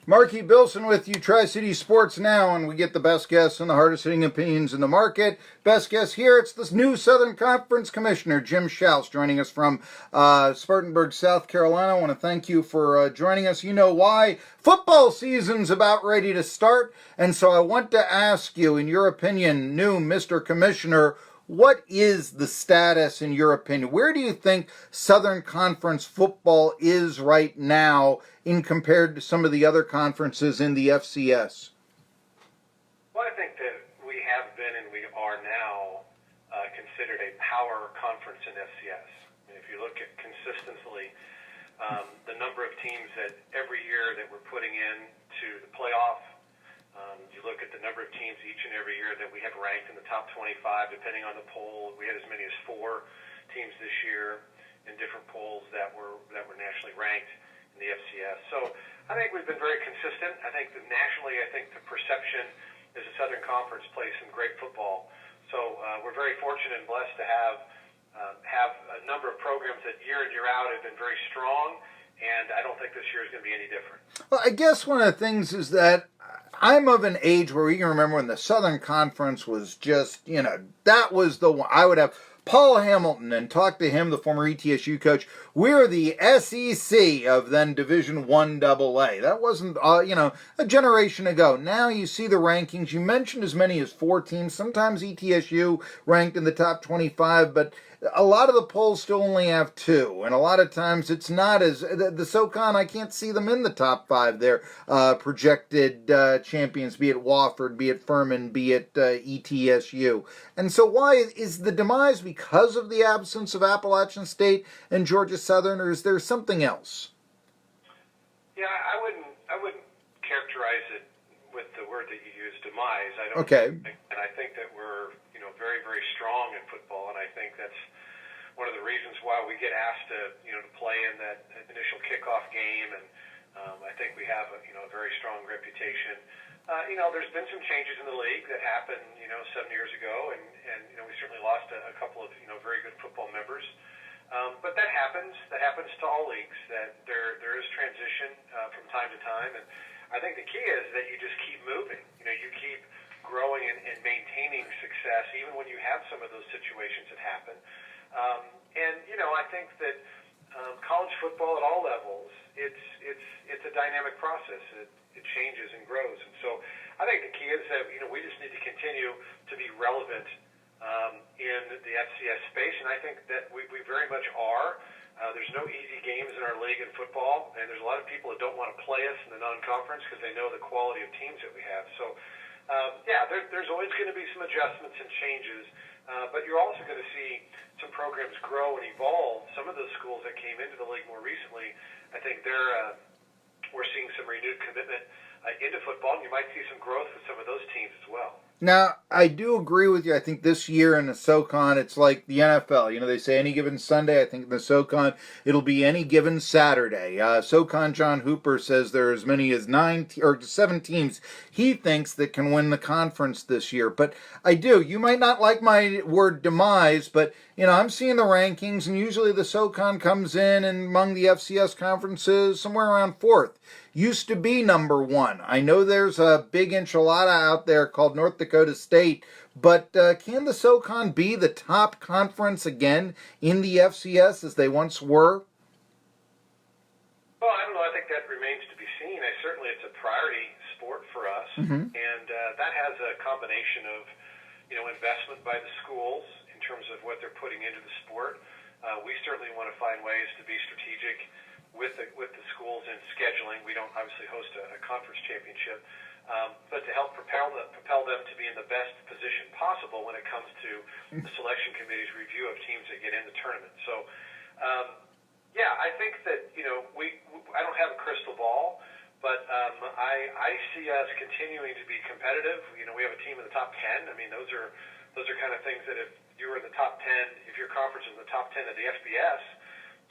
Marky Billson with you, Tri-City Sports Now, and we get the best guests and the hardest-hitting opinions in the market. Best guest here, it's the new Southern Conference Commissioner, Jim Schaus, joining us from Spartanburg, South Carolina. I want to thank you for joining us. You know why. Football season's about ready to start, and so I want to ask you, in your opinion, new Mr. Commissioner, what is the status, in your opinion? Where do you think Southern Conference football is right now in compared to some of the other conferences in the FCS? Well, I think that we have been and we are now considered a power conference in FCS. I mean, if you look at consistently the number of teams that every year that we're putting in to the playoff, you look at the number of teams each and every year that we have ranked in the top 25, depending on the poll. We had as many as 4 teams this year in different polls that were nationally ranked in the FCS. So I think we've been very consistent. I think that nationally, I think the perception is the Southern Conference plays some great football. So we're very fortunate and blessed to have a number of programs that year in, year out have been very strong. And I don't think this year is going to be any different. Well, I guess one of the things is that I'm of an age where you can remember when the Southern Conference was just, that was the one. I would have Paul Hamilton and talk to him, the former ETSU coach. We're the SEC of then Division I AA. That wasn't, a generation ago. Now you see the rankings. You mentioned as many as 4 teams. Sometimes ETSU ranked in the top 25, but a lot of the polls still only have 2, and a lot of times it's not as the SoCon. I can't see them in the top 5 there. Projected champions, be it Wofford, be it Furman, be it ETSU. And so, why is the demise because of the absence of Appalachian State and Georgia Southern, or is there something else? Yeah, I wouldn't characterize it with the word that you used, demise. I don't. Okay. And I think that we're very, very strong in football, and I think that's one of the reasons why we get asked to to play in that initial kickoff game, and I think we have a very strong reputation. There's been some changes in the league that happened 7 years ago, and we certainly lost a couple of very good football members. But that happens. That happens to all leagues. That there is transition from time to time, and I think the key is that you just keep moving. You keep growing and maintaining success, even when you have some of those situations that happen. I think that college football at all levels, it's a dynamic process. It changes and grows, and so I think the key is that we just need to continue to be relevant in the FCS space, and I think that we very much are. There's no easy games in our league in football, and there's a lot of people that don't want to play us in the non-conference because they know the quality of teams that we have. So, there's always going to be some adjustments and changes, but you're also going to see some programs grow and evolve. Some of those schools that came into the league more recently, I think we're seeing some renewed commitment into football, and you might see some growth with some of those teams as well. Now, I do agree with you. I think this year in the SoCon, it's like the NFL. They say any given Sunday. I think in the SoCon, it'll be any given Saturday. SoCon John Hooper says there are as many as 7 teams he thinks that can win the conference this year. But I do. You might not like my word demise, but, I'm seeing the rankings, and usually the SoCon comes in and among the FCS conferences somewhere around 4th. Used to be number 1. I know there's a big enchilada out there called North Dakota State, but can the SoCon be the top conference again in the FCS as they once were? Well, I don't know. I think that remains to be seen. Certainly it's a priority sport for us, and that has a combination of investment by the schools in terms of what they're putting into the sport. We certainly want to find ways to be strategic with the schools in scheduling. We don't obviously host a conference championship, but to help propel them to be in the best position possible when it comes to the selection committee's review of teams that get in the tournament. So, I think that I don't have a crystal ball, but I see us continuing to be competitive. We have a team in the top 10. I mean, those are kind of things that if you were in the top 10, if your conference is in the top 10 of the FBS,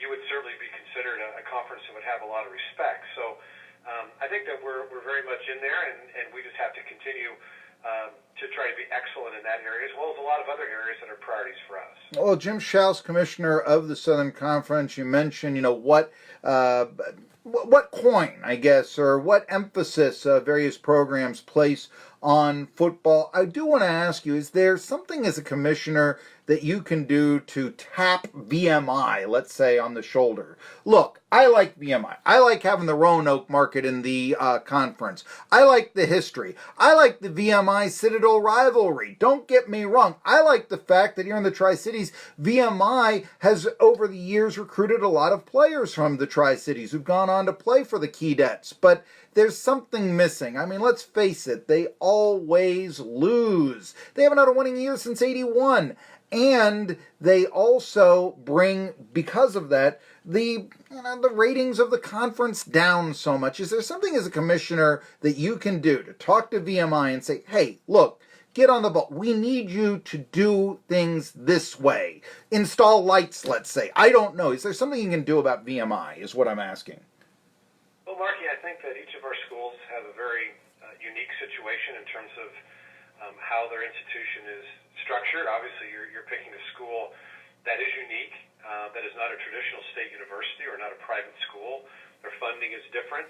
you would certainly be considered a conference that would have a lot of respect. So I think that we're very much in there, and we just have to continue to try to be excellent in that area, as well as a lot of other areas that are priorities for us. Well, Jim Schaus, commissioner of the Southern Conference, you mentioned, what coin, I guess, or what emphasis various programs place on football. I do want to ask you, is there something as a commissioner that you can do to tap VMI, let's say, on the shoulder? Look, I like VMI. I like having the Roanoke market in the conference. I like the history. I like the VMI Citadel rivalry. Don't get me wrong. I like the fact that here in the Tri-Cities, VMI has over the years recruited a lot of players from the Tri-Cities who've gone on to play for the Keydets. But there's something missing. I mean, let's face it, they always lose. They haven't had a winning year since '81. And they also bring, because of that, the ratings of the conference down so much. Is there something as a commissioner that you can do to talk to VMI and say, hey, look, get on the ball. We need you to do things this way. Install lights, let's say. I don't know. Is there something you can do about VMI is what I'm asking. Well, Marky, I think that each of our schools have a very unique situation in terms of how their institution is structured. Obviously, you're picking a school that is unique, that is not a traditional state university or not a private school. Their funding is different.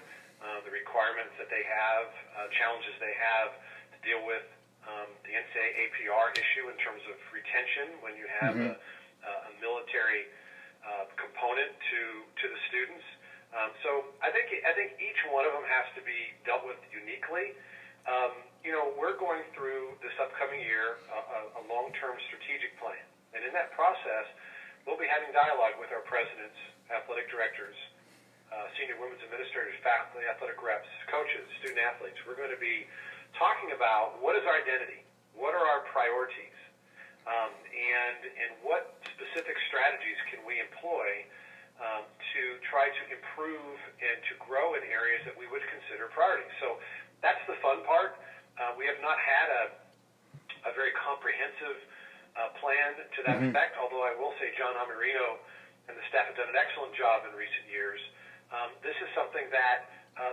The requirements that they have, challenges they have to deal with the NCAA APR issue in terms of retention when you have a military component to the students. So I think each one of them has to be dealt with uniquely. We're going through this upcoming year a long-term strategic plan. And in that process, we'll be having dialogue with our presidents, athletic directors, senior women's administrators, faculty, athletic reps, coaches, student athletes. We're going to be talking about what is our identity, what are our priorities, and what specific strategies can we employ to try to improve and to grow in areas that we would consider priorities. So that's the fun part. We have not had a very comprehensive plan to that effect, although I will say John Amarino and the staff have done an excellent job in recent years. This is something that,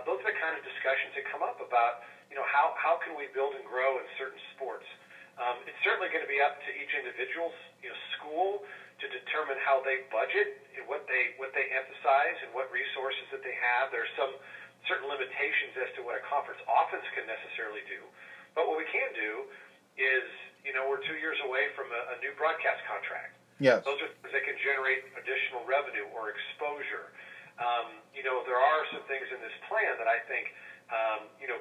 those are the kind of discussions that come up about, how can we build and grow in certain sports. It's certainly going to be up to each individual's school to determine how they budget and what they emphasize and what resources that they have. There's some certain limitations as to what a conference offense can necessarily do. But what we can do is, we're 2 years away from a new broadcast contract. Yes. Those are things that can generate additional revenue or exposure. There are some things in this plan that I think,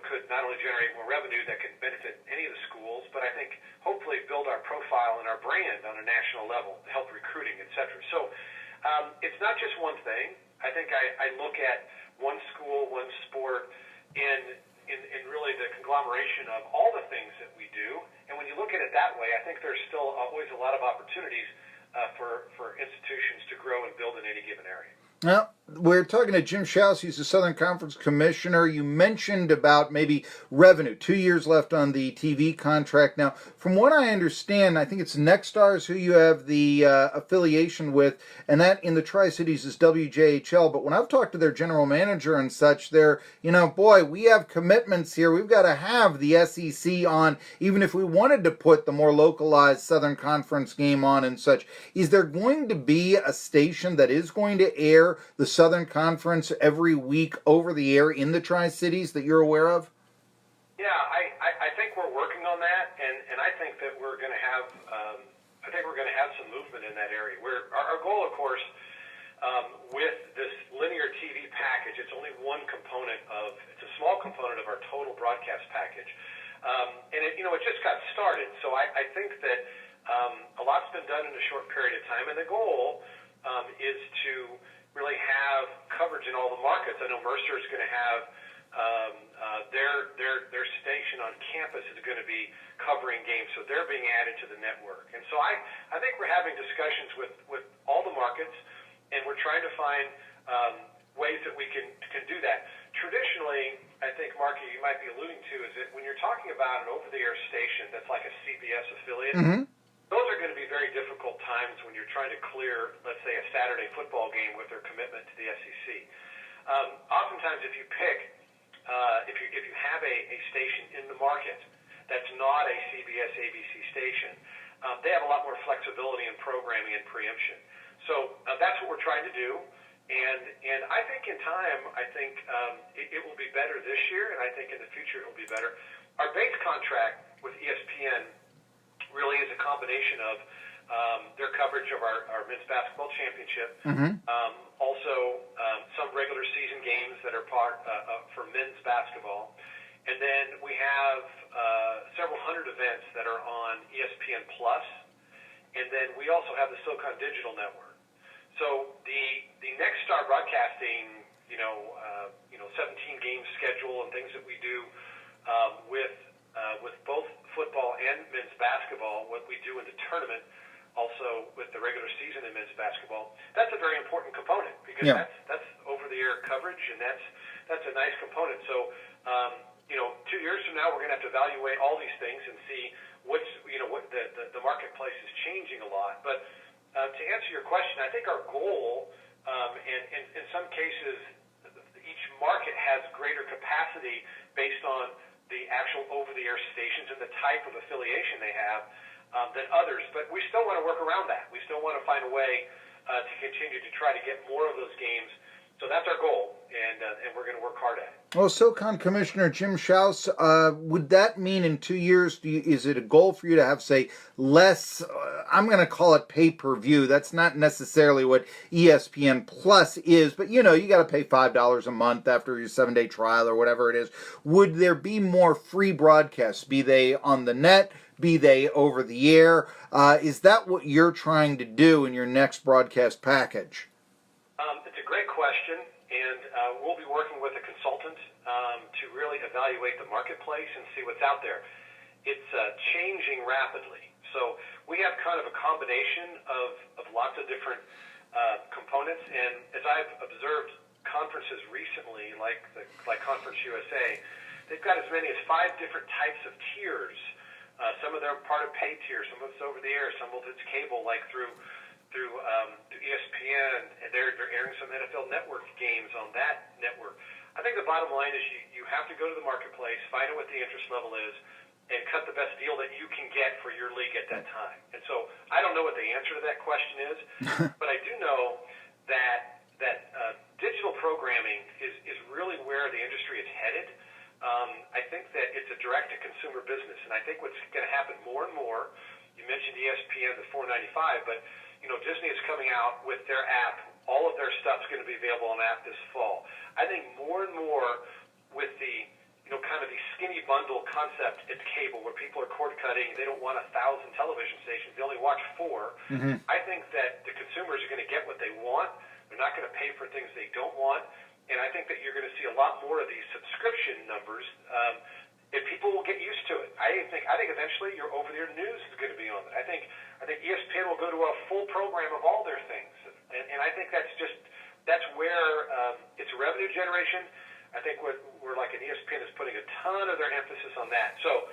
could not only generate more revenue that can benefit any of the schools, but I think hopefully build our profile and our brand on a national level, help recruiting, et cetera. So it's not just one thing. I think I look at one school, one sport, in really the conglomeration of all the things that we do. And when you look at it that way, I think there's still always a lot of opportunities for institutions to grow and build in any given area. Well, we're talking to Jim Schaus. He's the Southern Conference Commissioner. You mentioned about maybe revenue. 2 years left on the TV contract. Now, from what I understand, I think it's Nexstars who you have the affiliation with, and that in the Tri-Cities is WJHL. But when I've talked to their general manager and such, they're, boy, we have commitments here. We've got to have the SEC on, even if we wanted to put the more localized Southern Conference game on and such. Is there going to be a station that is going to air the Southern Conference every week over the air in the Tri-Cities that you're aware of? Yeah, I think we're working on that, and I think that we're going to have some movement in that area. Our goal, of course, with this linear TV package, it's only one component it's a small component of our total broadcast package, and it just got started. So I think that a lot's been done in a short period of time, and the goal is to really have coverage in all the markets. I know Mercer is going to have their station on campus is going to be covering games, so they're being added to the network. And so I think we're having discussions with all the markets, and we're trying to find ways that we can do that. Traditionally, I think, Marky, you might be alluding to, is that when you're talking about an over-the-air station that's like a CBS affiliate, those are going to be very difficult times when you're trying to clear, let's say, a Saturday football game with their commitment to the SEC. Oftentimes, if you pick, if you have a station in the market that's not a CBS ABC station, they have a lot more flexibility in programming and preemption. So that's what we're trying to do. And I think in time, it will be better this year, and I think in the future it will be better. Our base contract with ESPN really is a combination of their coverage of our men's basketball championship, also some regular season games that are part for men's basketball, and then we have several hundred events that are on ESPN Plus, and then we also have the SoCon Digital Network. So the Next Star Broadcasting, 17 game schedule and things that we do with both football and men's basketball, what we do in the tournament, also with the regular season in men's basketball, that's a very important component because that's over-the-air coverage, and that's a nice component. So, 2 years from now, we're going to have to evaluate all these things and see what the marketplace is changing a lot. But to answer your question, I think our goal, and in some cases, each market has greater capacity based on the actual over-the-air stations and the type of affiliation they have than others. But we still want to work around that. We still want to find a way to continue to try to get more of those games. So that's our goal, and we're going to work hard at it. Well, SoCon Commissioner Jim Schaus, would that mean in 2 years, is it a goal for you to have, say, less, I'm going to call it pay-per-view. That's not necessarily what ESPN Plus is, but, you got to pay $5 a month after your 7-day trial or whatever it is. Would there be more free broadcasts, be they on the net, be they over the air? Is that what you're trying to do in your next broadcast package? It's a great question, and we'll be working with a consultant to really evaluate the marketplace and see what's out there. It's changing rapidly. So we have kind of a combination of lots of different components, and as I've observed conferences recently, like Conference USA, they've got as many as 5 different types of tiers. Some of them are part of pay tiers, some of it's over the air, some of it's cable, like through ESPN, and they're airing some NFL Network games on that network. I think the bottom line is you have to go to the marketplace, find out what the interest level is, and cut the best deal that you can get for your league at that time. And so I don't know what the answer to that question is, but I do know that digital programming is really where the industry is headed. I think that it's a direct-to-consumer business, and I think what's going to happen more and more, you mentioned ESPN, the $4.95, but Disney is coming out with their app. All of their stuff's going to be available on app this fall. I think more and more with the kind of the skinny bundle concept at cable, where people are cord cutting, they don't want 1,000 television stations, they only watch 4. I think that the consumers are going to get what they want. They're not going to pay for things they don't want, and I think that you're going to see a lot more of these subscription numbers. And people will get used to it. I think eventually your over-the-air news is going to be on it. I think ESPN will go to a full program of all their things, and I think that's where it's a revenue generation. I think we're like an ESPN is putting a ton of their emphasis on that. So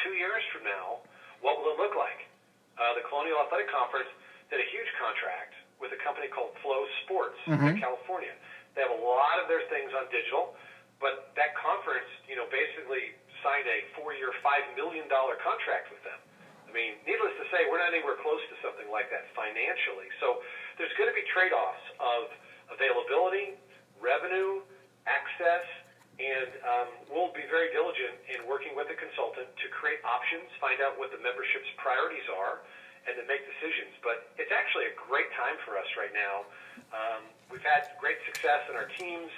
2 years from now, what will it look like? The Colonial Athletic Conference did a huge contract with a company called Flow Sports in California. They have a lot of their things on digital. But that conference, basically signed a 4-year, $5 million contract with them. I mean, needless to say, we're not anywhere close to something like that financially. So there's going to be trade-offs of availability, revenue, access, and we'll be very diligent in working with a consultant to create options, find out what the membership's priorities are, and then make decisions. But it's actually a great time for us right now. We've had great success in our teams.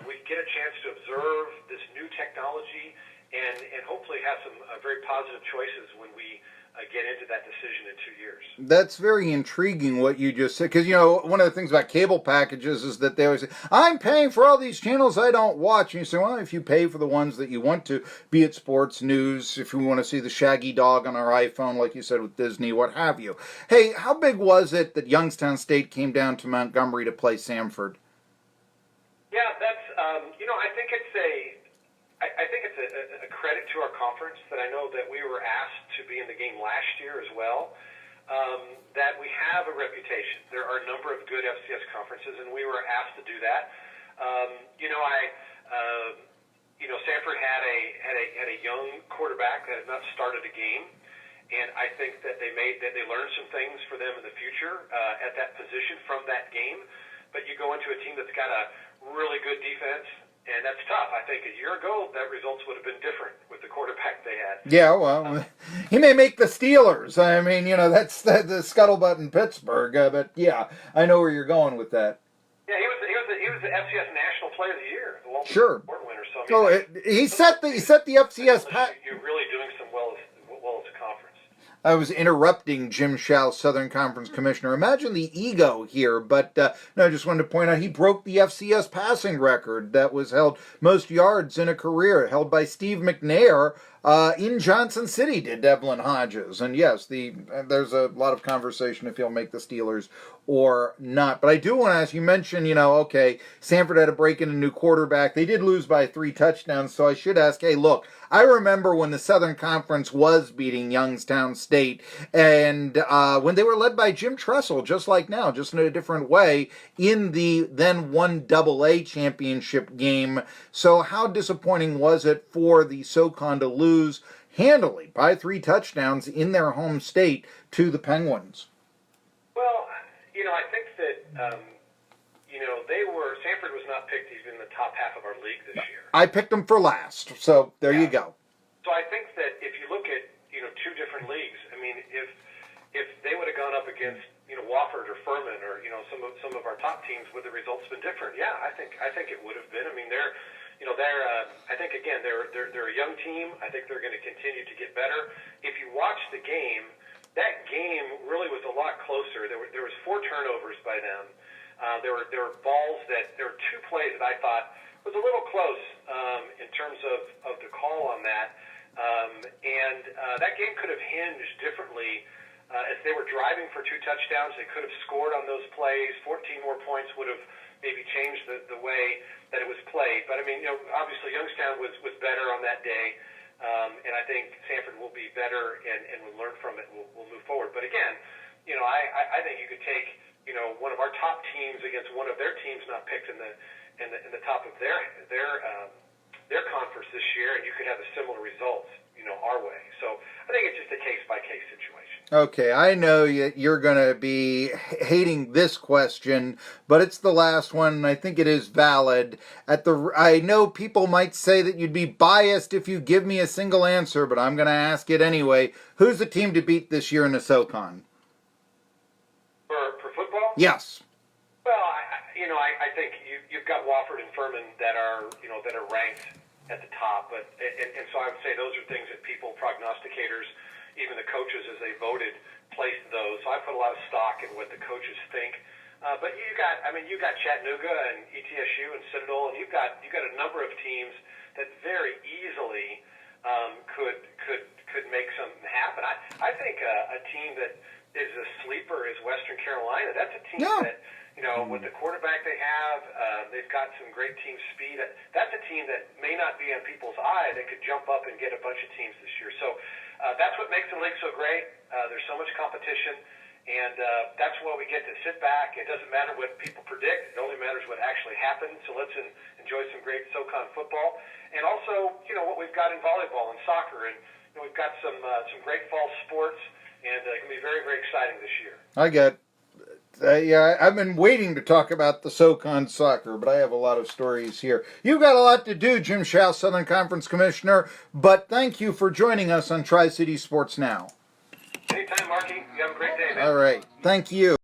We get a chance to observe this new technology and hopefully have some very positive choices when we get into that decision in 2 years. That's very intriguing what you just said, because, one of the things about cable packages is that they always say, I'm paying for all these channels I don't watch. And you say, well, if you pay for the ones that you want to, be it sports, news, if you want to see the Shaggy Dog on our iPhone, like you said with Disney, what have you. Hey, how big was it that Youngstown State came down to Montgomery to play Samford? Yeah, that's I think it's a credit to our conference that I know that we were asked to be in the game last year as well. That we have a reputation. There are a number of good FCS conferences, and we were asked to do that. Sanford had a young quarterback that had not started a game, and I think that they learned some things for them in the future at that position from that game. But you go into a team that's got a really good defense, and that's tough. I think a year ago, that results would have been different with the quarterback they had. Yeah, well, he may make the Steelers. I mean, that's the scuttlebutt in Pittsburgh. But yeah, I know where you're going with that. Yeah, he was the FCS National Player of the Year, the Walton Sure. Award winner. So I mean, he set the FCS. You're really doing some well as a conference. I was interrupting Jim Schaus, Southern Conference Commissioner. Imagine the ego here, but no, I just wanted to point out he broke the FCS passing record that was held most yards in a career, held by Steve McNair in Johnson City, did Devlin Hodges. And yes, there's a lot of conversation if he'll make the Steelers or not. But I do want to ask, you mentioned, okay, Sanford had to break in a new quarterback. They did lose by 3 touchdowns, so I should ask, hey, look, I remember when the Southern Conference was beating Youngstown State, and when they were led by Jim Tressel, just like now, just in a different way, in the then 1AA championship game. So how disappointing was it for the SoCon to lose handily by 3 touchdowns in their home state to the Penguins? Well, I think that Sanford was not picked even in the top half of our league this year. I picked them for last, so there you go. So I think that if you look at 2 different leagues, I mean, if they would have gone up against Wofford or Furman or some of our top teams, would the results been different? Yeah, I think it would have been. I mean, they're I think again they're a young team. I think they're going to continue to get better. If you watch the game, that game really was a lot closer. There was 4 turnovers by them. There were balls there were 2 plays that I thought was a little close in terms of the call on that, and that game could have hinged differently as they were driving for 2 touchdowns. They could have scored on those plays. 14 more points would have maybe changed the way that it was played. But I mean, obviously Youngstown was better on that day, and I think Sanford will be better and will learn from it. We'll move forward. But again, I think you could take one of our top teams against one of their teams not picked in the top of their conference this year, and you could have a similar results our way. So I think it's just a case by case situation. Okay, I know you're going to be hating this question, but it's the last one, and I think it is valid. I know people might say that you'd be biased if you give me a single answer, but I'm going to ask it anyway. Who's the team to beat this year in the SoCon? For football? Yes. Well, I think you've got Wofford and Furman that are ranked at the top, but and so I would say those are things that people, prognosticators, even the coaches as they voted, placed those. So I put a lot of stock in what the coaches think. But you got Chattanooga and ETSU and Citadel, and you've got a number of teams that very easily could make something happen. I think a team that is a sleeper is Western Carolina. That's a team that, with the quarterback they have, they've got some great team speed. That's a team that may not be in people's eye. They could jump up and get a bunch of teams this year. So that's what makes the league so great. There's so much competition, and that's why we get to sit back. It doesn't matter what people predict. It only matters what actually happens. So let's enjoy some great SoCon football, and also what we've got in volleyball and soccer, and we've got some great fall sports, and it can be very, very exciting this year. I've been waiting to talk about the SoCon soccer, but I have a lot of stories here. You've got a lot to do, Jim Schaus, Southern Conference Commissioner, but thank you for joining us on Tri-City Sports Now. Anytime, Marky. You have a great day, man. All right. Thank you.